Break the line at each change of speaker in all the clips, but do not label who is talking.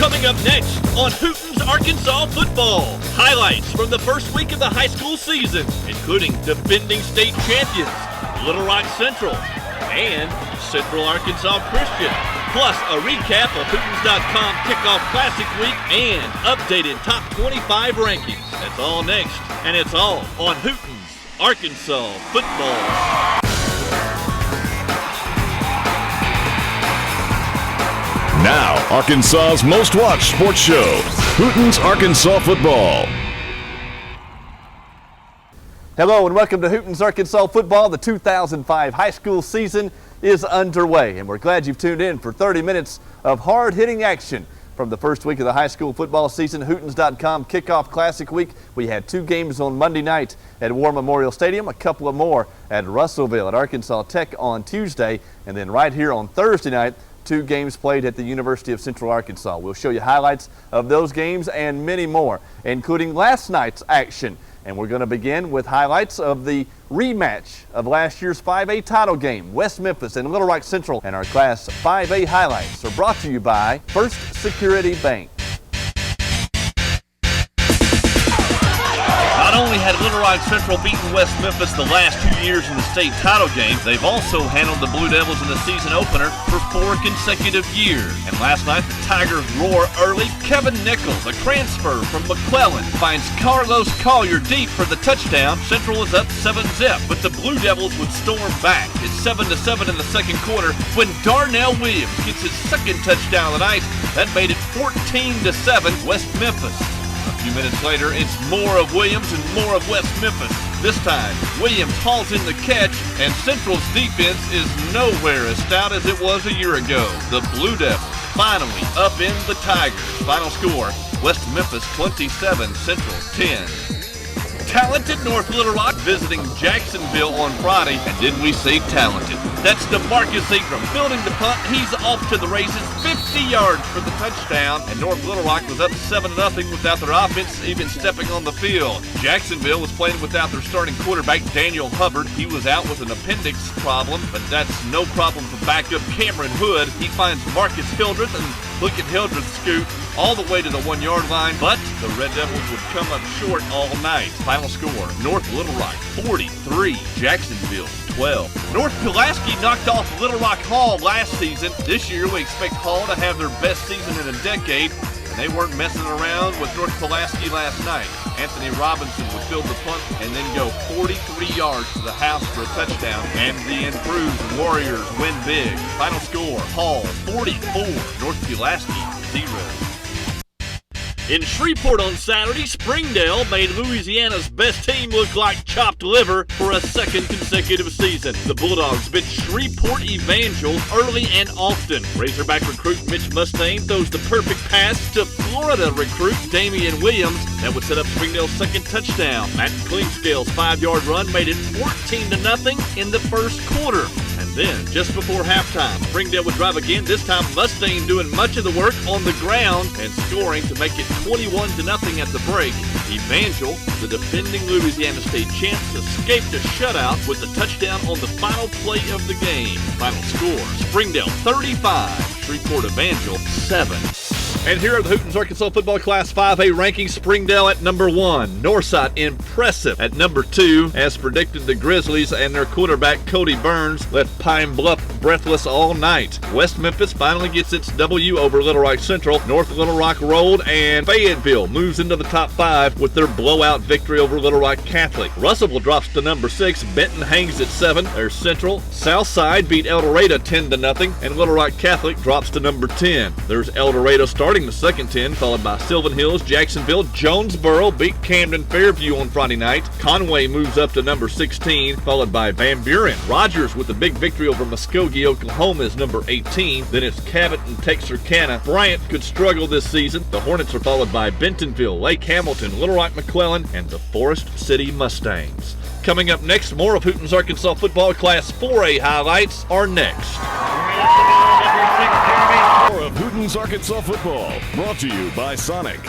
Coming up next on Hooten's Arkansas Football, highlights from the first week of the high school season, including defending state champions, Little Rock Central, and Central Arkansas Christian, plus a recap of Hootens.com Kickoff Classic Week and updated top 25 rankings. That's all next, and it's all on Hooten's Arkansas Football.
Now, Arkansas's most watched sports show, Hooten's Arkansas Football.
Hello and welcome to Hooten's Arkansas Football. The 2005 high school season is underway, and we're glad you've tuned in for 30 minutes of hard-hitting action from the first week of the high school football season. Hootens.com Kickoff Classic Week. We had 2 games on Monday night at War Memorial Stadium, a couple of more at Russellville at Arkansas Tech on Tuesday, and then right here on Thursday night, 2 games played at the University of Central Arkansas. We'll show you highlights of those games and many more, including last night's action. And we're going to begin with highlights of the rematch of last year's 5A title game, West Memphis and Little Rock Central. And our Class 5A highlights are brought to you by First Security Bank.
Not only had Little Rock Central beaten West Memphis the last 2 years in the state title game, they've also handled the Blue Devils in the season opener for 4 consecutive years. And last night, the Tigers roar early. Kevin Nichols, a transfer from McClellan, finds Carlos Collier deep for the touchdown. Central is up 7-zip, but the Blue Devils would storm back. It's 7-7 in the second quarter when Darnell Williams gets his second touchdown of the night. That made it 14-7 West Memphis. A few minutes later, it's more of Williams and more of West Memphis. This time, Williams hauls in the catch, and Central's defense is nowhere as stout as it was a year ago. The Blue Devils finally upend the Tigers. Final score, West Memphis 27, Central 10. Talented North Little Rock visiting Jacksonville on Friday, and didn't we say talented? That's DeMarcus Ingram building the punt. He's off to the races, 50 yards for the touchdown, and North Little Rock was up 7-0 without their offense even stepping on the field. Jacksonville was playing without their starting quarterback, Daniel Hubbard. He was out with an appendix problem, but that's no problem for backup Cameron Hood. He finds Marcus Hildreth, and look at Hildreth scoot all the way to the 1-yard line, but the Red Devils would come up short all night. Final score, North Little Rock 43, Jacksonville 12. North Pulaski knocked off Little Rock Hall last season. This year we expect Hall to have their best season in a decade, and they weren't messing around with North Pulaski last night. Anthony Robinson would field the punt and then go 43 yards to the house for a touchdown, and the improved Warriors win big. Final score, Hall 44, North Pulaski 0. In Shreveport on Saturday, Springdale made Louisiana's best team look like chopped liver for a second consecutive season. The Bulldogs beat Shreveport Evangel early and often. Razorback recruit Mitch Mustaine throws the perfect pass to Florida recruit Damian Williams. That would set up Springdale's second touchdown. Matt Klingscale's 5-yard run made it 14-0 in the first quarter. And then, just before halftime, Springdale would drive again, this time Mustaine doing much of the work on the ground and scoring to make it 21-0 at the break. Evangel, the defending Louisiana State champs, escaped a shutout with a touchdown on the final play of the game. Final score, Springdale 35, Shreveport Evangel 7. And here are the Hooten's Arkansas Football Class 5A rankings. Springdale at number 1. Northside impressive at number 2. As predicted, the Grizzlies and their quarterback Cody Burns left Pine Bluff breathless all night. West Memphis finally gets its W over Little Rock Central. North Little Rock rolled, and Fayetteville moves into the top 5 with their blowout victory over Little Rock Catholic. Russellville drops to number 6. Benton hangs at 7. There's Central. Southside beat El Dorado 10-0, and Little Rock Catholic drops to number 10. There's El Dorado starting the second 10, followed by Sylvan Hills, Jacksonville. Jonesboro beat Camden Fairview on Friday night. Conway moves up to number 16, followed by Van Buren. Rogers with a big victory over Muskogee, Oklahoma is number 18. Then it's Cabot and Texarkana. Bryant could struggle this season. The Hornets are followed by Bentonville, Lake Hamilton, Little Rock McClellan, and the Forest City Mustangs. Coming up next, more of Hooten's Arkansas Football Class 4A highlights are next.
More of Hooten's Arkansas Football, brought to you by Sonic.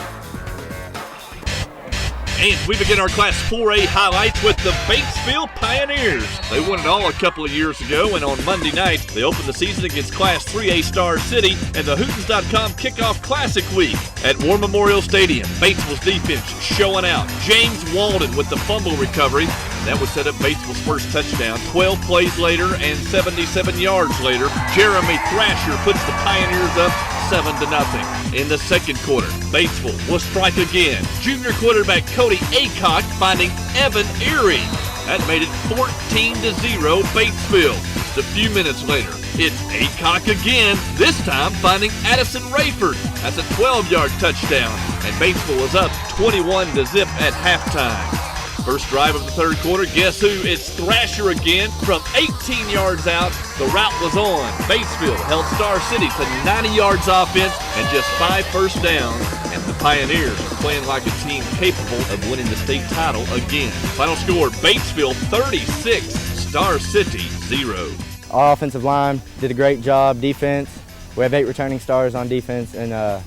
And we begin our Class 4A highlights with the Batesville Pioneers. They won it all a couple of years ago, and on Monday night, they opened the season against Class 3A Star City and the Hootens.com Kickoff Classic Week at War Memorial Stadium. Batesville's defense showing out. James Walden with the fumble recovery. That would set up Batesville's first touchdown. 12 plays later and 77 yards later, Jeremy Thrasher puts the Pioneers up 7-0. In the second quarter, Batesville will strike again. Junior quarterback Cody Aycock finding Evan Erie. That made it 14-0 Batesville. Just a few minutes later, it's Aycock again, this time finding Addison Rayford. That's a 12-yard touchdown, and Batesville is up 21-0 at halftime. First drive of the third quarter, guess who? It's Thrasher again from 18 yards out. The route was on. Batesville held Star City to 90 yards offense and just 5 first downs. And the Pioneers are playing like a team capable of winning the state title again. Final score, Batesville 36, Star City 0.
Our offensive line did a great job. Defense, we have 8 returning stars on defense, and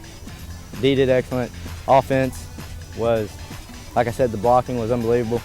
D did excellent. Offense was, like I said, the blocking was unbelievable.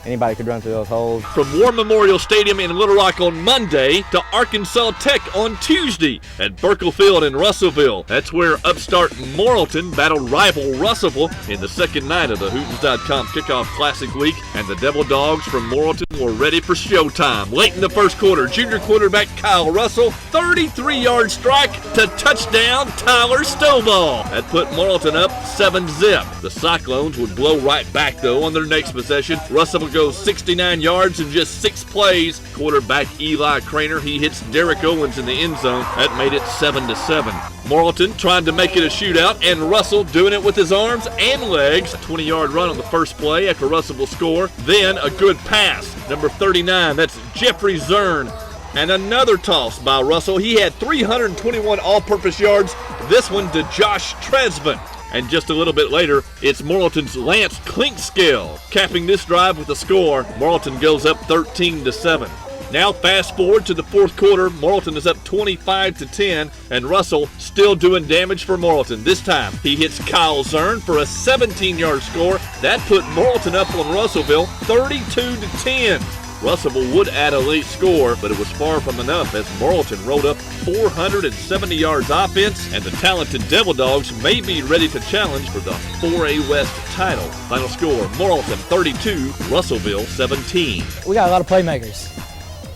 Anybody could run through those holes.
From War Memorial Stadium in Little Rock on Monday to Arkansas Tech on Tuesday at Burkle Field in Russellville. That's where upstart Morrilton battled rival Russellville in the second night of the Hootens.com Kickoff Classic Week, and the Devil Dogs from Morrilton were ready for showtime. Late in the first quarter, junior quarterback Kyle Russell, 33-yard strike to touchdown Tyler Stovall. That put Morrilton up 7-0. The Cyclones would blow right back, though, on their next possession. Russell goes 69 yards in just 6 plays. Quarterback Eli Craner, he hits Derek Owens in the end zone. That made it 7-7. Morrilton trying to make it a shootout, and Russell doing it with his arms and legs. A 20-yard run on the first play after Russell will score. Then a good pass. Number 39, that's Jeffrey Zern. And another toss by Russell. He had 321 all-purpose yards. This one to Josh Tresvant. And just a little bit later, it's Morrilton's Lance Clinkscale. Capping this drive with a score, Morrilton goes up 13-7. Now fast forward to the fourth quarter, Morrilton is up 25-10, and Russell still doing damage for Morrilton. This time, he hits Kyle Zern for a 17-yard score. That put Morrilton up on Russellville 32-10. Russellville would add a late score, but it was far from enough as Morrilton rolled up 470 yards offense, and the talented Devil Dogs may be ready to challenge for the 4A West title. Final score, Morrilton 32, Russellville 17.
We got a lot of playmakers.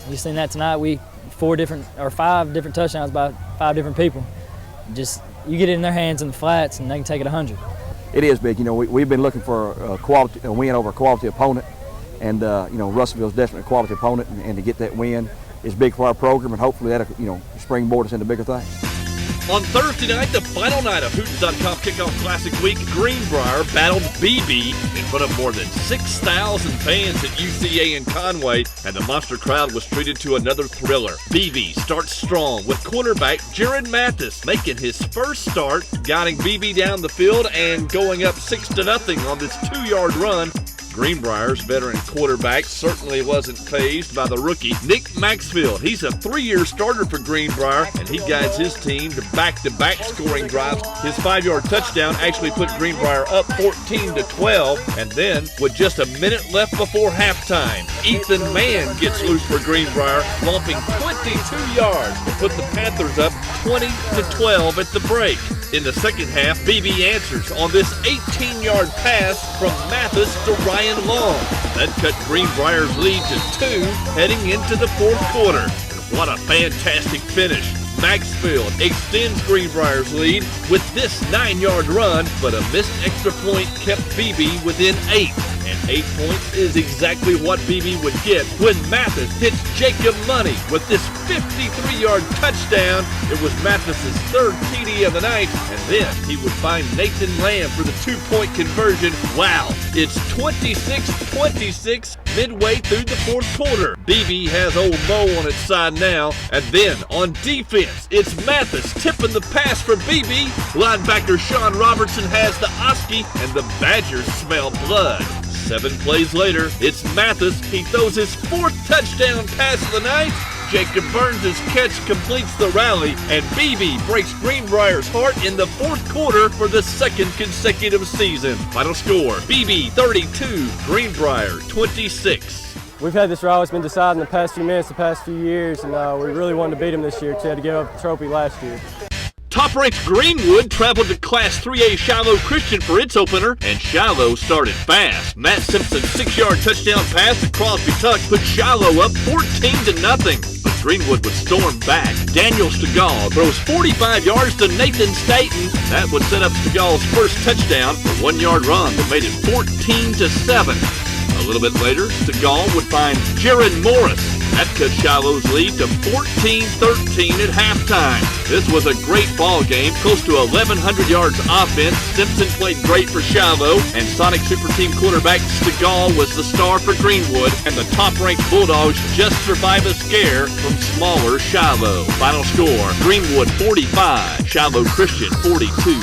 You've seen that tonight. 5 different touchdowns by 5 different people. Just, you get it in their hands in the flats, and they can take it 100.
It is big. You know, we've been looking for a win over a quality opponent. And, you know, Russellville's definitely a quality opponent, and to get that win is big for our program, and hopefully that'll, you know, springboard us into bigger things.
On Thursday night, the final night of Hootens.com Kickoff Classic Week, Greenbrier battled BEEBE in front of more than 6,000 fans at UCA in Conway, and the monster crowd was treated to another thriller. BEEBE starts strong with quarterback Jared Mathis making his first start, guiding BEEBE down the field and going up 6-0 on this 2-yard run. Greenbrier's veteran quarterback certainly wasn't fazed by the rookie Nick Maxfield. He's a 3-year starter for Greenbrier, and he guides his team to back-to-back scoring drives. His 5-yard touchdown actually put Greenbrier up 14-12, and then with just a minute left before halftime, Ethan Mann gets loose for Greenbrier, lumping 22 yards to put the Panthers up 20-12 at the break. In the second half, BEEBE answers on this 18-yard pass from Mathis to Ryan Long. That cut Greenbrier's lead to 2 heading into the fourth quarter. And what a fantastic finish. Maxfield extends Greenbrier's lead with this 9-yard run, but a missed extra point kept BEEBE within 8. And 8 points is exactly what BEEBE would get when Mathis hits Jacob Money with this 53-yard touchdown. It was Mathis's 3rd TD of the night, and then he would find Nathan Lamb for the 2-point conversion. Wow, it's 26-26 midway through the fourth quarter. BEEBE has old Mo on its side now, and then on defense, it's Mathis tipping the pass for BEEBE. Linebacker Sean Robertson has the Oski, and the Badgers smell blood. 7 plays later, it's Mathis. He throws his 4th touchdown pass of the night, Jacob Burns' catch completes the rally, and BEEBE breaks Greenbrier's heart in the fourth quarter for the second consecutive season. Final score, BEEBE 32, Greenbrier 26.
We've had this rally. It's been decided in the past few minutes, the past few years, and we really wanted to beat them this year because they had to give up the trophy last year.
Top-ranked Greenwood traveled to Class 3A Shiloh Christian for its opener, and Shiloh started fast. Matt Simpson's 6-yard touchdown pass to Crosby Tuck put Shiloh up 14-0, but Greenwood would storm back. Daniel Stegall throws 45 yards to Nathan Staten. That would set up Stegall's first touchdown, a 1-yard run that made it 14-7. A little bit later, Stegall would find Jaron Morris. That cut Shiloh's lead to 14-13 at halftime. This was a great ball game, close to 1,100 yards offense. Simpson played great for Shiloh, and Sonic Super Team quarterback Stegall was the star for Greenwood, and the top-ranked Bulldogs just survived a scare from smaller Shiloh. Final score, Greenwood 45, Shiloh Christian 42.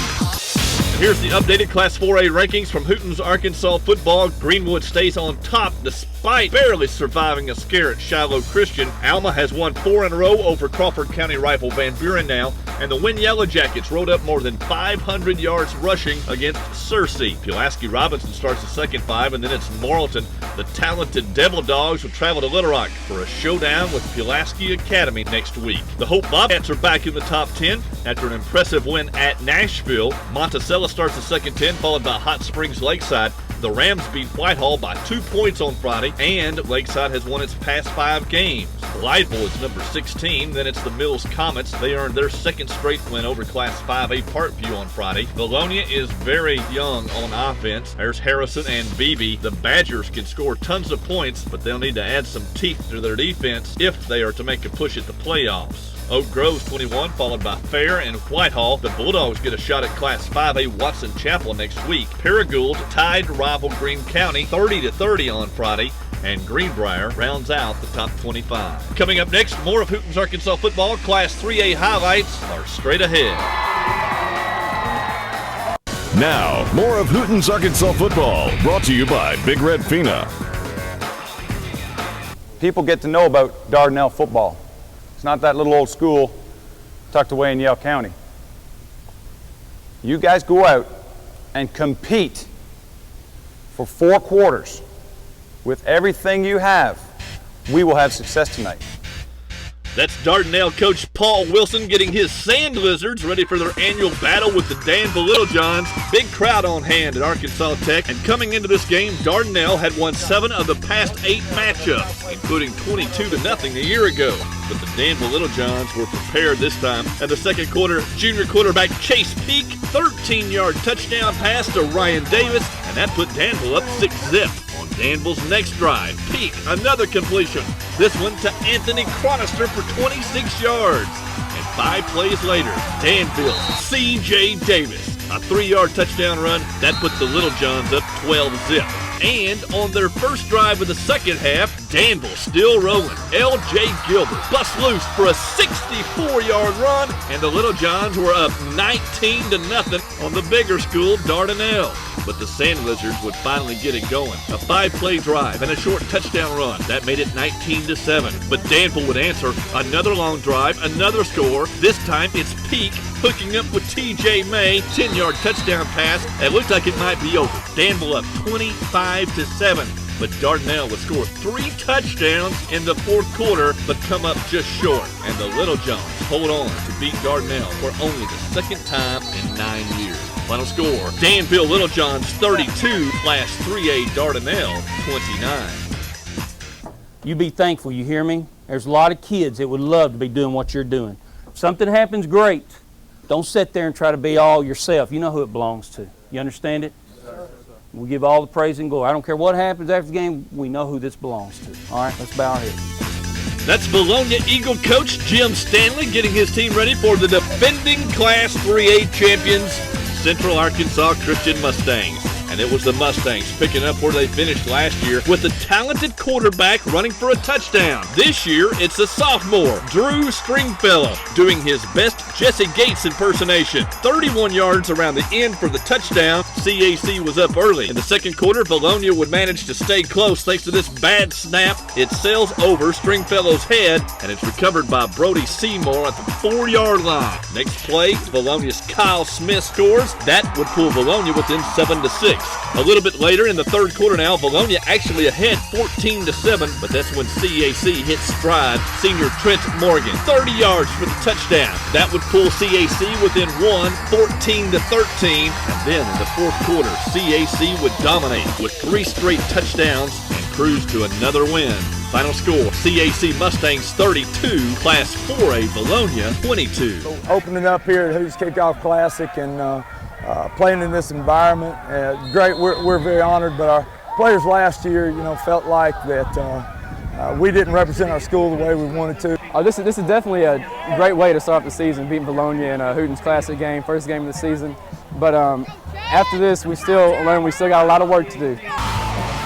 Here's the updated Class 4A rankings from Hooten's Arkansas football. Greenwood stays on top despite barely surviving a scare at Shiloh Christian. Alma has won 4 in a row over Crawford County rival Van Buren now, and the Win Yellow Jackets rolled up more than 500 yards rushing against Searcy. Pulaski Robinson starts the second 5, and then it's Morrilton. The talented Devil Dogs will travel to Little Rock for a showdown with Pulaski Academy next week. The Hope Bobcats are back in the top 10 after an impressive win at Nashville. Monticello starts the second 10, followed by Hot Springs Lakeside. The Rams beat Whitehall by 2 points on Friday, and Lakeside has won its past 5 games. Blytheville is number 16, then it's the Mills Comets. They earned their second straight win over Class 5A Parkview on Friday. Vilonia is very young on offense. There's Harrison and BEEBE. The Badgers can score tons of points, but they'll need to add some teeth to their defense if they are to make a push at the playoffs. Oak Grove's 21, followed by Fair and Whitehall. The Bulldogs get a shot at Class 5A Watson Chapel next week. Paragould tied rival Greene County 30-30 on Friday, and Greenbrier rounds out the top 25. Coming up next, more of Hooten's Arkansas football. Class 3A highlights are straight ahead.
Now, more of Hooten's Arkansas football, brought to you by Big Red Fina.
People get to know about Dardanelle football. It's not that little old school tucked away in Yale County. You guys go out and compete for 4 quarters with everything you have. We will have success tonight.
That's Dardanelle coach Paul Wilson getting his Sand Lizards ready for their annual battle with the Danville Littlejohns. Big crowd on hand at Arkansas Tech, and coming into this game, Dardanelle had won 7 of the past 8 matchups, including 22-0 a year ago. But the Danville Littlejohns were prepared this time. At the second quarter, junior quarterback Chase Peak, 13-yard touchdown pass to Ryan Davis, and that put Danville up 6-zip. On Danville's next drive, Peak, another completion. This one to Anthony Chronister for 26 yards. And 5 plays later, Danville's C.J. Davis, a 3-yard touchdown run. That put the Littlejohns up 12-zip. And on their first drive of the second half, Danville still rolling. L.J. Gilbert busts loose for a 64-yard run, and the Littlejohns were up 19-0 on the bigger school, Dardanelle. But the Sand Lizards would finally get it going. A 5-play drive and a short touchdown run. That made it 19-7. But Danville would answer another long drive, another score. This time it's Peak hooking up with T.J. May. 10-yard touchdown pass. It looked like it might be over. Danville up 25-7. But Dardanelle would score 3 touchdowns in the fourth quarter, but come up just short. And the Littlejohns hold on to beat Dardanelle for only the second time in 9 years. Final score, Danville Littlejohns 32, Class 3A Dardanelle 29.
You be thankful, you hear me? There's a lot of kids that would love to be doing what you're doing. If something happens, great. Don't sit there and try to be all yourself. You know who it belongs to. You understand it? We give all the praise and glory. I don't care what happens after the game, we know who this belongs to. All right, let's bow our heads.
That's Vilonia Eagle coach Jim Stanley getting his team ready for the defending Class 3A champions, Central Arkansas Christian Mustangs. And and it was the Mustangs picking up where they finished last year with a talented quarterback running for a touchdown. This year, it's a sophomore, Drew Stringfellow, doing his best Jesse Gates impersonation. 31 yards around the end for the touchdown. CAC was up early. In the second quarter, Vilonia would manage to stay close thanks to this bad snap. It sails over Stringfellow's head, and it's recovered by Brody Seymour at the 4-yard line. Next play, Vilonia's Kyle Smith scores. That would pull Vilonia within 7-6. A little bit later in the third quarter now, Vilonia actually ahead 14-7, but that's when CAC hit stride. Senior Trent Morgan, 30 yards for the touchdown. That would pull CAC within 14-13, and then in the fourth quarter, CAC would dominate with 3 straight touchdowns and cruise to another win. Final score, CAC Mustangs 32, Class 4A Vilonia 22.
Opening up here at Hooten's Kickoff Classic and playing in this environment, great. We're very honored, but our players last year, felt like that we didn't represent our school the way we wanted to.
This is definitely a great way to start the season, beating Vilonia in a Hooten's Classic game, first game of the season. But after this, we still got a lot of work to do.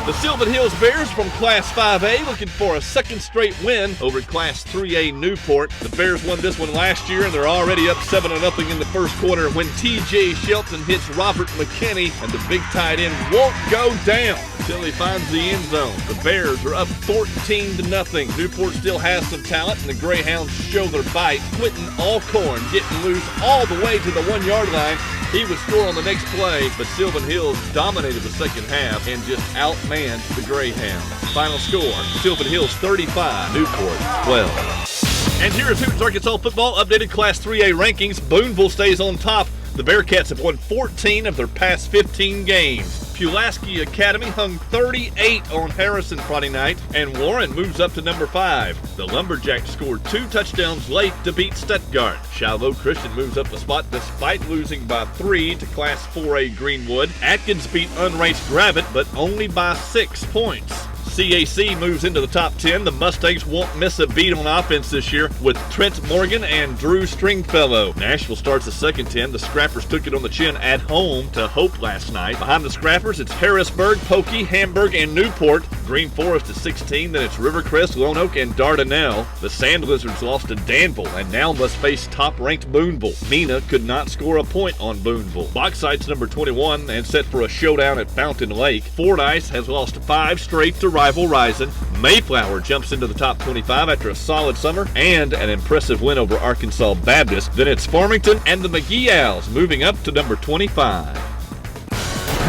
The Sylvan Hills Bears from Class 5A looking for a second straight win over Class 3A Newport. The Bears won this one last year, and they're already up 7-0 in the first quarter when T.J. Shelton hits Robert McKinney, and the big tight end won't go down until he finds the end zone. The Bears are up 14-0. Newport still has some talent, and the Greyhounds show their bite. Quentin Alcorn getting loose all the way to the 1-yard line. He would score on the next play, but Sylvan Hills dominated the second half and just outmanned the Greyhounds. Final score, Sylvan Hills 35, Newport 12. And here is Hooten's Arkansas football updated Class 3A rankings. Booneville stays on top. The Bearcats have won 14 of their past 15 games. Pulaski Academy hung 38 on Harrison Friday night, and Warren moves up to number 5. The Lumberjacks scored 2 touchdowns late to beat Stuttgart. Shiloh Christian moves up the spot despite losing by 3 to Class 4A Greenwood. Atkins beat unranked Gravett, but only by 6 points. CAC moves into the top 10. The Mustangs won't miss a beat on offense this year with Trent Morgan and Drew Stringfellow. Nashville starts the second 10. The Scrappers took it on the chin at home to Hope last night. Behind the Scrappers, it's Harrisburg, Pokey, Hamburg, and Newport. Green Forest is 16. Then it's Rivercrest, Lone Oak, and Dardanelle. The Sand Lizards lost to Danville and now must face top-ranked Booneville. Mena could not score a point on Booneville. Bauxite's number 21 and set for a showdown at Fountain Lake. Fordyce has lost 5 straight to rival Rison. Mayflower jumps into the top 25 after a solid summer and an impressive win over Arkansas Baptist. Then it's Farmington and the McGee Owls moving up to number 25.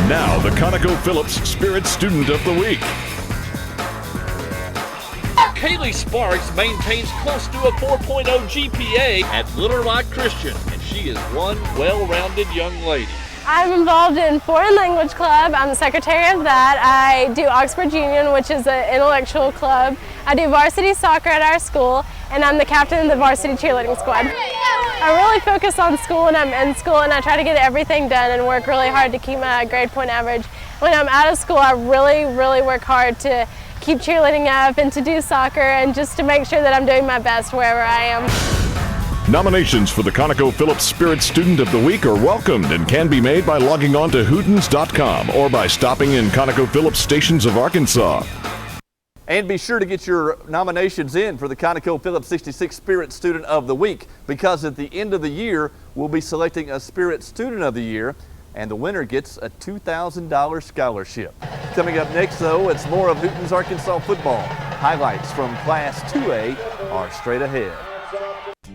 Now the ConocoPhillips Spirit Student of the Week.
Kaylee Sparks maintains close to a 4.0 GPA at Little Rock Christian, and she is one well-rounded young lady.
I'm involved in Foreign Language Club. I'm the secretary of that. I do Oxford Union, which is an intellectual club. I do varsity soccer at our school, and I'm the captain of the varsity cheerleading squad. I really focus on school when I'm in school, and I try to get everything done and work really hard to keep my grade point average. When I'm out of school, I really work hard to keep cheerleading up and to do soccer and just to make sure that I'm doing my best wherever I am.
Nominations for the ConocoPhillips Spirit Student of the Week are welcomed and can be made by logging on to Hootens.com or by stopping in ConocoPhillips stations of Arkansas.
And be sure to get your nominations in for the ConocoPhillips 66 Spirit Student of the Week, because at the end of the year, we'll be selecting a Spirit Student of the Year, and the winner gets a $2,000 scholarship. Coming up next, though, it's more of Hooten's Arkansas football. Highlights from Class 2A are straight ahead.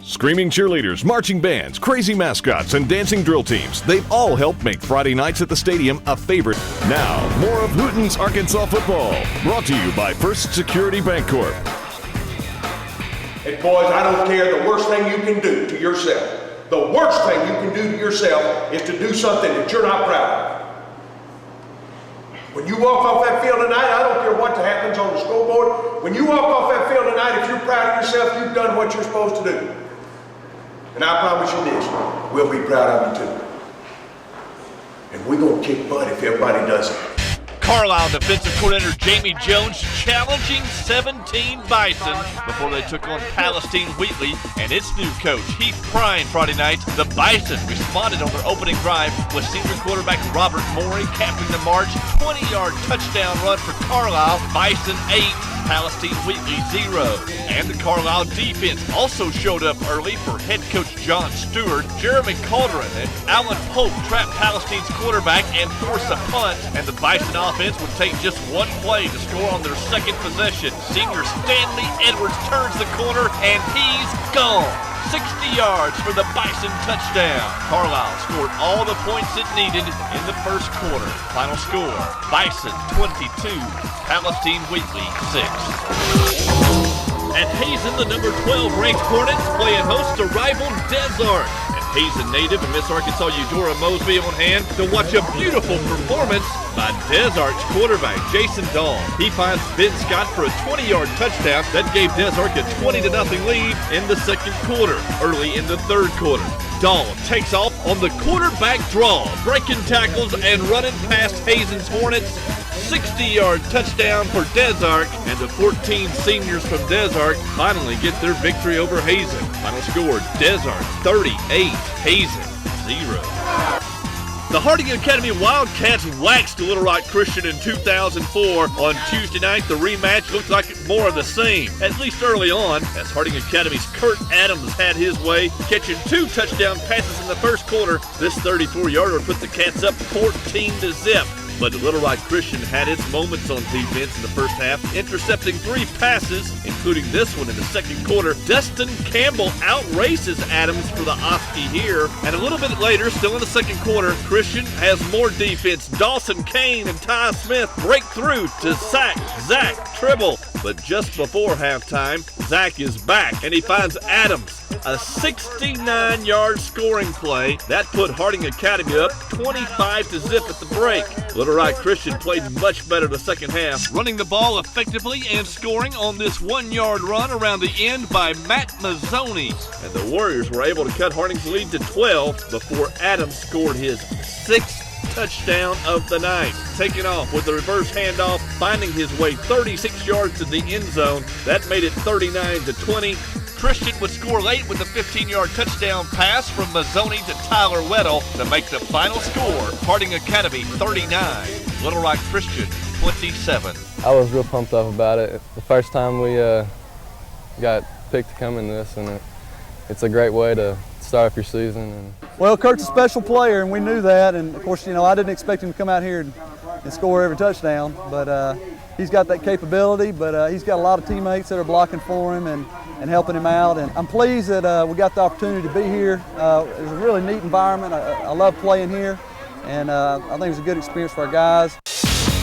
Screaming cheerleaders, marching bands, crazy mascots, and dancing drill teams, they've all helped make Friday nights at the stadium a favorite. Now, more of Hooten's Arkansas football, brought to you by First Security Bancorp.
Hey boys, I don't care the worst thing you can do to yourself. The worst thing you can do to yourself is to do something that you're not proud of. When you walk off that field tonight, I don't care what happens on the scoreboard. When you walk off that field tonight, if you're proud of yourself, you've done what you're supposed to do. And I promise you this, we'll be proud of you too. And we're going to kick butt if everybody does it.
Carlisle defensive coordinator Jamie Jones challenging 17 Bison before they took on Palestine Wheatley and its new coach Heath Prine Friday night. The Bison responded on their opening drive with senior quarterback Robert Morey capping the march. 20-yard touchdown run for Carlisle. Bison 8, Palestine Wheatley 0. And the Carlisle defense also showed up early for head coach John Stewart. Jeremy Calderon and Alan Pope trapped Palestine's quarterback and forced a punt, and the Bison offense would take just one play to score on their second possession. Senior Stanley Edwards turns the corner and he's gone. 60 yards for the Bison touchdown. Carlisle scored all the points it needed in the first quarter. Final score, Bison 22, Palestine Wheatley 6. At Hazen, the number 12 ranked Hornets playing host to rival Des Arc. And Hazen native and Miss Arkansas Eudora Mosby on hand to watch a beautiful performance by Des Arc's quarterback Jason Dahl. He finds Ben Scott for a 20-yard touchdown that gave Des Arc a 20-0 lead in the second quarter. Early in the third quarter, Dahl takes off on the quarterback draw, breaking tackles and running past Hazen's Hornets. 60-yard touchdown for Des Arc, and the 14 seniors from Des Arc finally get their victory over Hazen. Final score, Des Arc 38, Hazen 0. The Harding Academy Wildcats waxed Little Rock Christian in 2004. On Tuesday night, the rematch looked like more of the same, at least early on, as Harding Academy's Kurt Adams had his way, catching 2 touchdown passes in the first quarter. This 34-yarder put the Cats up 14-0. But Little Rock Christian had its moments on defense in the first half, intercepting 3 passes, including this one in the second quarter. Dustin Campbell outraces Adams for the Oski here. And a little bit later, still in the second quarter, Christian has more defense. Dawson Kane and Ty Smith break through to sack Zach Tribble. But just before halftime, Zach is back, and he finds Adams. A 69-yard scoring play. That put Harding Academy up 25-0 at the break. Little Rock Christian played much better the second half, running the ball effectively and scoring on this 1-yard run around the end by Matt Mazzoni. And the Warriors were able to cut Harding's lead to 12 before Adams scored his 6th touchdown of the night. Taking off with the reverse handoff, finding his way 36 yards to the end zone. That made it 39-20. Christian would score late with a 15-yard touchdown pass from Mazzoni to Tyler Weddle to make the final score. Harding Academy 39, Little Rock Christian 27.
I was real pumped up about it. The first time we got picked to come in this, and it's a great way to start off your season.
Well, Kurt's a special player, and we knew that. And of course, I didn't expect him to come out here and score every touchdown, but he's got that capability. But he's got a lot of teammates that are blocking for him and helping him out. And I'm pleased that we got the opportunity to be here. It was a really neat environment. I love playing here, and I think it was a good experience for our guys.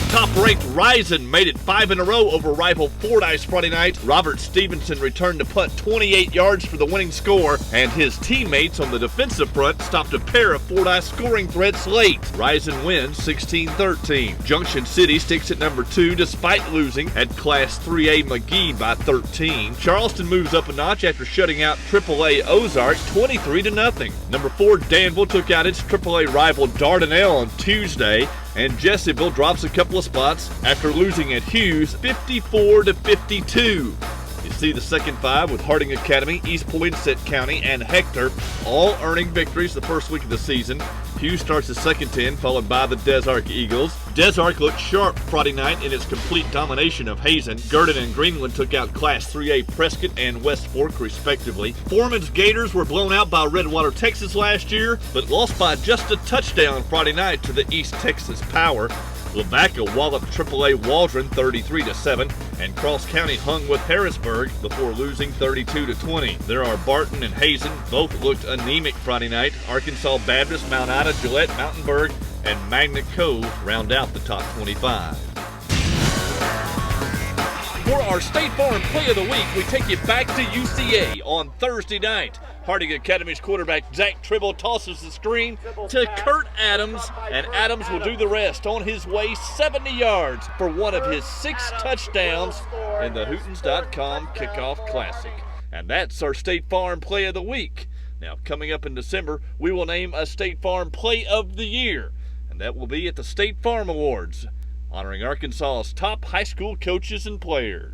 Top-ranked Rison made it 5 in a row over rival Fordyce Friday night. Robert Stevenson returned to punt 28 yards for the winning score, and his teammates on the defensive front stopped a pair of Fordyce scoring threats late. Rison wins 16-13. Junction City sticks at number 2 despite losing at Class 3A McGee by 13. Charleston moves up a notch after shutting out AAA Ozark 23-0. Number 4 Danville took out its AAA rival Dardanelle on Tuesday, and Jesseville drops a couple of spots after losing at Hughes 54-52. You see the second 5 with Harding Academy, East Poinsett County, and Hector all earning victories the first week of the season. Hughes starts the second 10, followed by the Des Arc Eagles. Des Arc looked sharp Friday night in its complete domination of Hazen. Gurdon and Greenland took out Class 3A Prescott and West Fork, respectively. Foreman's Gators were blown out by Redwater, Texas last year, but lost by just a touchdown Friday night to the East Texas Power. Lavaca walloped AAA Waldron 33-7, and Cross County hung with Harrisburg before losing 32-20. There are Barton and Hazen, both looked anemic Friday night. Arkansas Baptist, Mount Ida, Gillette, Mountainburg, and Magnet Cove round out the top 25. For our State Farm Play of the Week, we take you back to UCA on Thursday night. Harding Academy's quarterback Zach Tribble tosses the screen to Kurt Adams, and Adams will do the rest on his way 70 yards for one of his 6 touchdowns in the Hootens.com Kickoff Classic. And that's our State Farm Play of the Week. Now, coming up in December, we will name a State Farm Play of the Year, and that will be at the State Farm Awards honoring Arkansas's top high school coaches and players.